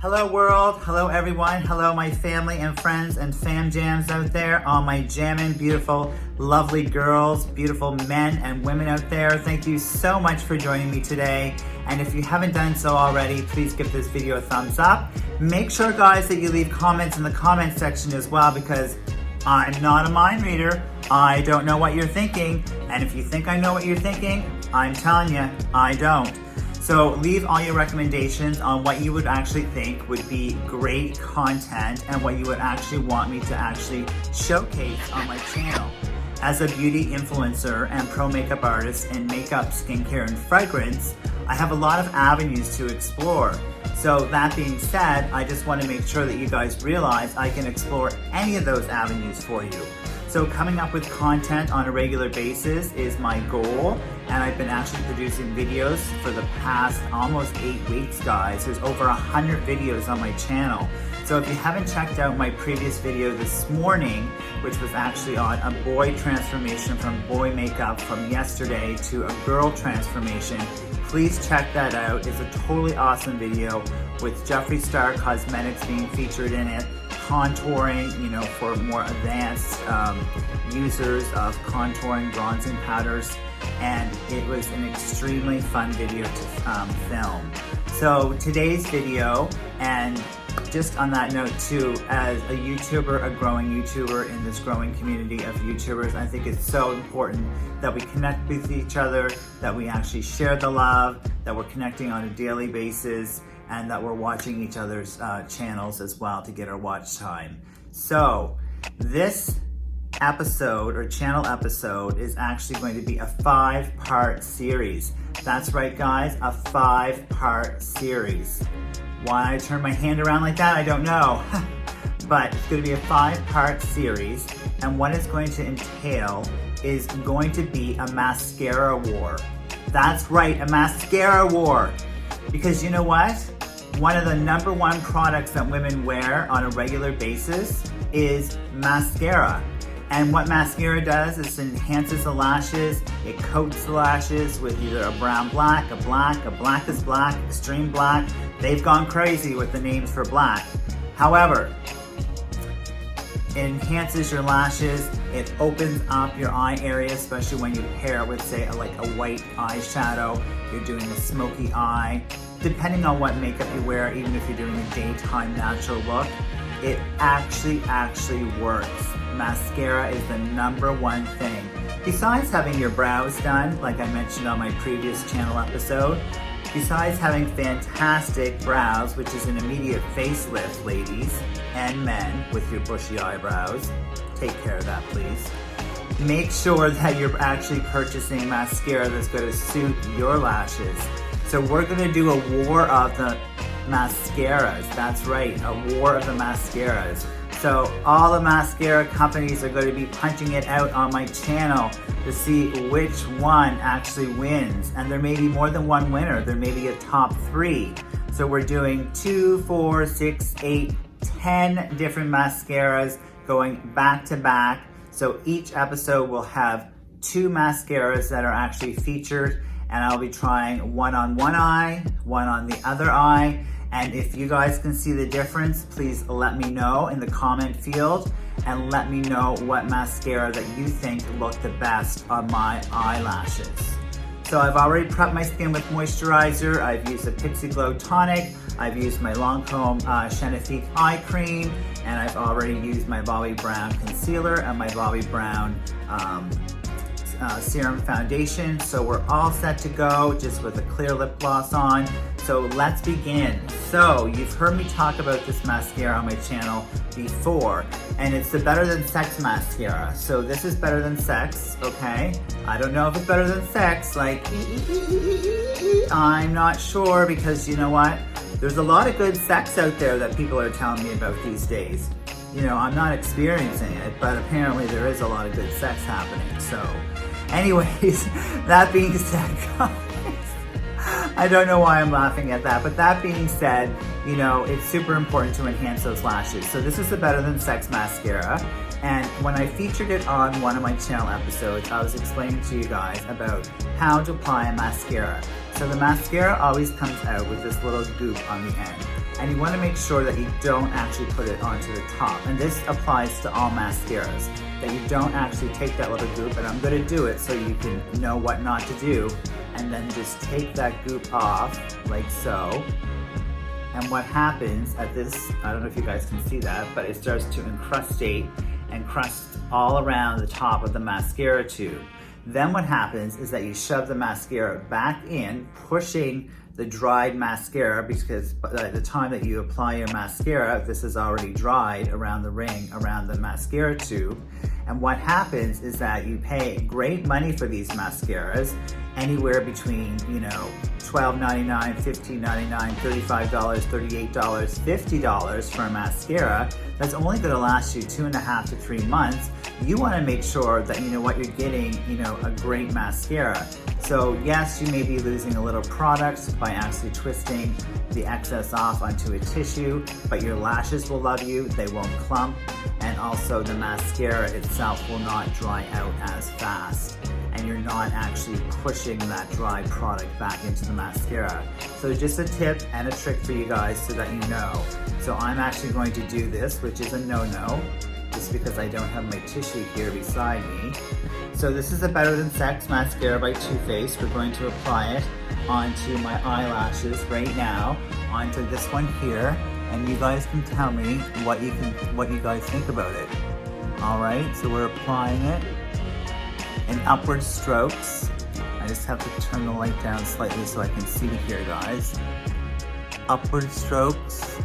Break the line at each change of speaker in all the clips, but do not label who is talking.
Hello world, hello everyone, hello my family and friends and fam jams out there, all my jammin' beautiful, lovely girls, beautiful men and women out there. Thank you so much for joining me today. And if you haven't done so already, please give this video a thumbs up. Make sure guys that you leave comments in the comment section as well, because I'm not a mind reader. I don't know what you're thinking. And if you think I know what you're thinking, I'm telling you, I don't. So leave all your recommendations on what you would actually think would be great content and what you would actually want me to actually showcase on my channel. As a beauty influencer and pro makeup artist in makeup, skincare, and fragrance, I have a lot of avenues to explore. So that being said, I just want to make sure that you guys realize I can explore any of those avenues for you. So coming up with content on a regular basis is my goal, and I've been actually producing videos for the past almost 8 weeks, guys. There's over 100 videos on my channel. So if you haven't checked out my previous video this morning, which was actually on a boy transformation from boy makeup from yesterday to a girl transformation, please check that out. It's a totally awesome video with Jeffree Star Cosmetics being featured in it. Contouring, for more advanced users of contouring, bronzing powders, and it was an extremely fun video to film. So today's video, and just on that note too, as a YouTuber, a growing YouTuber in this growing community of YouTubers, I think it's so important that we connect with each other, that we actually share the love, that we're connecting on a daily basis, and that we're watching each other's channels as well to get our watch time. So this episode or channel episode is actually going to be a 5-part series. That's right guys, a 5-part series. Why I turn my hand around like that, I don't know. But it's going to be a 5-part series, and what it's going to entail is going to be a mascara war. That's right, a mascara war. Because you know what? One of the #1 products that women wear on a regular basis is mascara. And what mascara does is enhances the lashes, it coats the lashes with either a brown black, a black is black, extreme black. They've gone crazy with the names for black. However, it enhances your lashes, it opens up your eye area, especially when you pair it with, say, like a white eyeshadow, you're doing a smoky eye. Depending on what makeup you wear, even if you're doing a daytime natural look, it actually works. Mascara is the #1 thing. Besides having your brows done, like I mentioned on my previous channel episode, besides having fantastic brows, which is an immediate facelift, ladies and men with your bushy eyebrows, take care of that please. Make sure that you're actually purchasing mascara that's going to suit your lashes. So we're going to do a war of the mascaras. That's right, a war of the mascaras. So all the mascara companies are going to be punching it out on my channel to see which one actually wins. And there may be more than one winner. There may be a top 3. So we're doing 2, 4, 6, 8, 10 different mascaras going back to back. So each episode will have 2 mascaras that are actually featured, and I'll be trying one on one eye, one on the other eye. And if you guys can see the difference, please let me know in the comment field, and let me know what mascara that you think looked the best on my eyelashes. So I've already prepped my skin with moisturizer. I've used a Pixie Glow tonic. I've used my Lancome Genifique eye cream, and I've already used my Bobbi Brown concealer and my Bobbi Brown serum foundation. So we're all set to go, just with a clear lip gloss on. So let's begin. So you've heard me talk about this mascara on my channel before, and it's the Better Than Sex mascara. So this is Better Than Sex, okay? I don't know if it's better than sex, like I'm not sure, because you know what? There's a lot of good sex out there that people are telling me about these days. I'm not experiencing it, but apparently there is a lot of good sex happening. So anyways, that being said, guys, I don't know why I'm laughing at that, but that being said, it's super important to enhance those lashes. So this is the Better Than Sex mascara, and when I featured it on one of my channel episodes, I was explaining to you guys about how to apply a mascara. So the mascara always comes out with this little goop on the end. And you want to make sure that you don't actually put it onto the top. And this applies to all mascaras, that you don't actually take that little goop, and I'm going to do it so you can know what not to do. And then just take that goop off, like so. And what happens at this, I don't know if you guys can see that, but it starts to encrustate and crust all around the top of the mascara tube. Then what happens is that you shove the mascara back in, pushing the dried mascara, because by the time that you apply your mascara, this is already dried around the ring, around the mascara tube. And what happens is that you pay great money for these mascaras, anywhere between, you know, $12.99, $15.99, $35, $38, $50 for a mascara that's only going to last you 2.5 to 3 months. You want to make sure that you know what you're getting, you know, a great mascara. So yes, you may be losing a little product by actually twisting the excess off onto a tissue, but your lashes will love you, they won't clump, and also the mascara itself will not dry out as fast. And you're not actually pushing that dry product back into the mascara. So just a tip and a trick for you guys so that you know. So I'm actually going to do this, which is a no-no, just because I don't have my tissue here beside me. So this is a Better Than Sex mascara by Too Faced. We're going to apply it onto my eyelashes right now, onto this one here, and you guys can tell me what you guys think about it. All right, so we're applying it in upward strokes. I just have to turn the light down slightly so I can see here, guys. Upward strokes.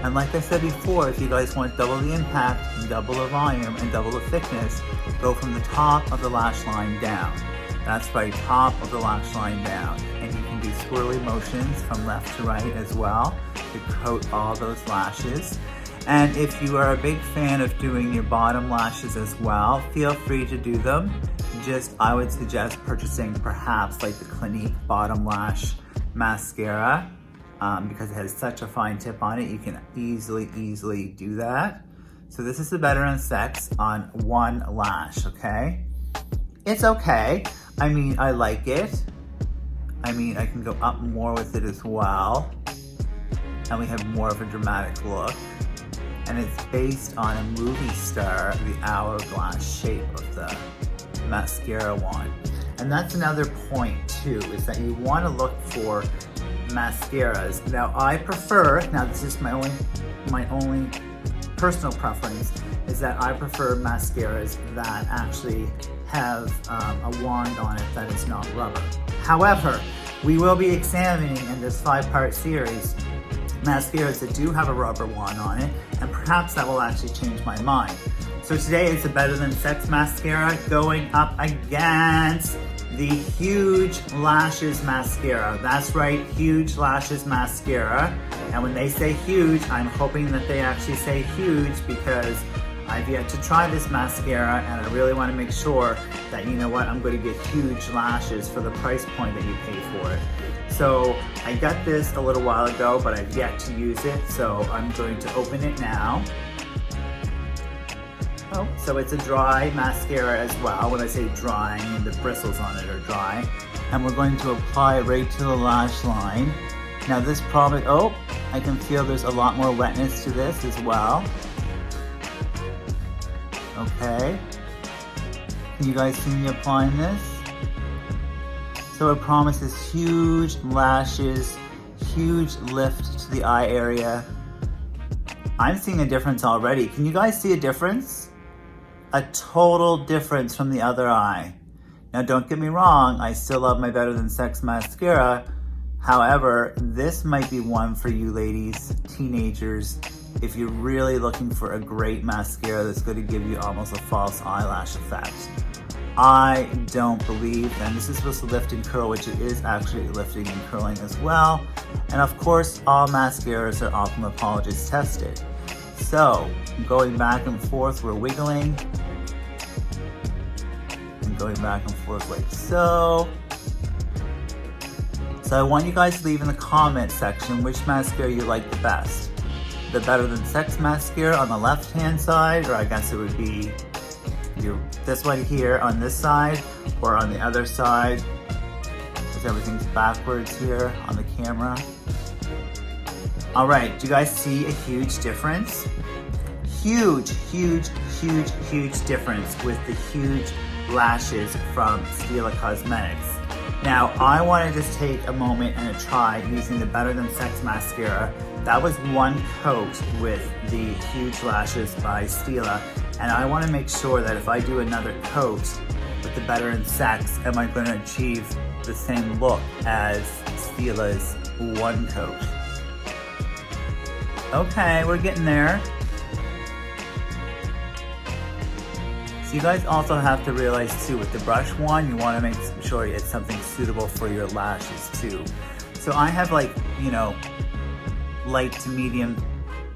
And like I said before, if you guys want double the impact, double the volume, and double the thickness, go from the top of the lash line down. That's right, top of the lash line down. And you can do swirly motions from left to right as well to coat all those lashes. And if you are a big fan of doing your bottom lashes as well, feel free to do them. Just, I would suggest purchasing perhaps like the Clinique Bottom Lash Mascara, because it has such a fine tip on it. You can easily do that. So this is the Better Than Sex on one lash, okay? It's okay. I mean, I like it. I mean, I can go up more with it as well. And we have more of a dramatic look. And it's based on a movie star, the hourglass shape of the mascara wand. And that's another point too, is that you want to look for mascaras. Now I prefer, now this is my only personal preference, is that I prefer mascaras that actually have a wand on it that is not rubber. However, we will be examining in this 5-part series mascaras that do have a rubber wand on it, and perhaps that will actually change my mind. So today it's a Better Than Sex mascara going up against the Huge Lashes mascara. That's right, Huge Lashes mascara. And when they say huge, I'm hoping that they actually say huge, because I've yet to try this mascara and I really want to make sure that, you know what, I'm going to get huge lashes for the price point that you pay for it. So I got this a little while ago, but I've yet to use it, so I'm going to open it now. Oh, so it's a dry mascara as well. When I say dry, I mean the bristles on it are dry. And we're going to apply it right to the lash line. Now this probably, oh, I can feel there's a lot more wetness to this as well. Okay. Can you guys see me applying this? So it promises huge lashes, huge lift to the eye area. I'm seeing a difference already. Can you guys see a difference? A total difference from the other eye. Now don't get me wrong, I still love my Better Than Sex mascara. However, this might be one for you ladies, teenagers, if you're really looking for a great mascara that's going to give you almost a false eyelash effect. I don't believe, and this is supposed to lift and curl, which it is actually lifting and curling as well. And of course, all mascaras are ophthalmologist tested. So, going back and forth, we're wiggling. And going back and forth like so. So I want you guys to leave in the comment section which mascara you like the best. The Better Than Sex mascara on the left-hand side, or I guess it would be this one here on this side, or on the other side, because everything's backwards here on the camera. All right, do you guys see a huge difference? Huge, huge, huge, huge difference with the huge lashes from Stila Cosmetics. Now, I want to just take a moment and a try using the Better Than Sex mascara. That was one coat with the huge lashes by Stila, and I want to make sure that if I do another coat with the Better Than Sex, am I going to achieve the same look as Stila's one coat? Okay, we're getting there. So you guys also have to realize too, with the brush one, you want to make sure it's something suitable for your lashes too. So I have like, you know, light to medium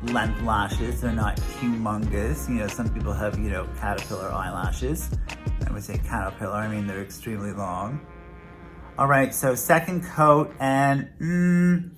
length lashes. They're not humongous. You know, some people have, you know, caterpillar eyelashes. I would say caterpillar, I mean, they're extremely long. All right, so second coat, and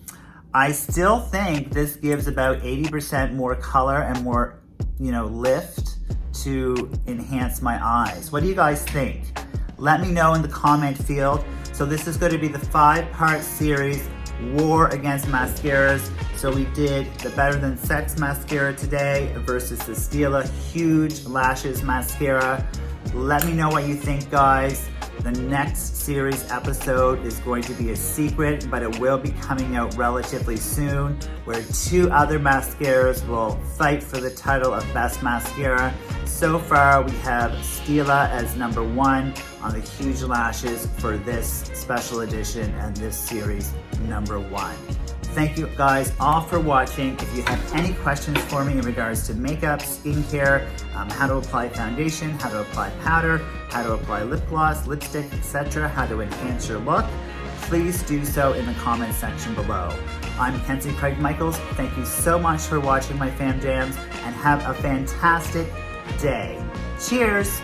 I still think this gives about 80% more color and more, you know, lift to enhance my eyes. What do you guys think? Let me know in the comment field. So this is going to be the 5-part series, War Against Mascaras. So we did the Better Than Sex mascara today versus the Stila Huge Lashes mascara. Let me know what you think, guys. The next series episode is going to be a secret, but it will be coming out relatively soon, where 2 other mascaras will fight for the title of Best Mascara. So far, we have Stila as number 1 on the huge lashes for this special edition and this series number 1. Thank you guys all for watching. If you have any questions for me in regards to makeup, skincare, how to apply foundation, how to apply powder, how to apply lip gloss, lipstick, etc., how to enhance your look, please do so in the comment section below. I'm Kenzie Craig Michaels. Thank you so much for watching my Fam Jams, and have a fantastic day. Cheers!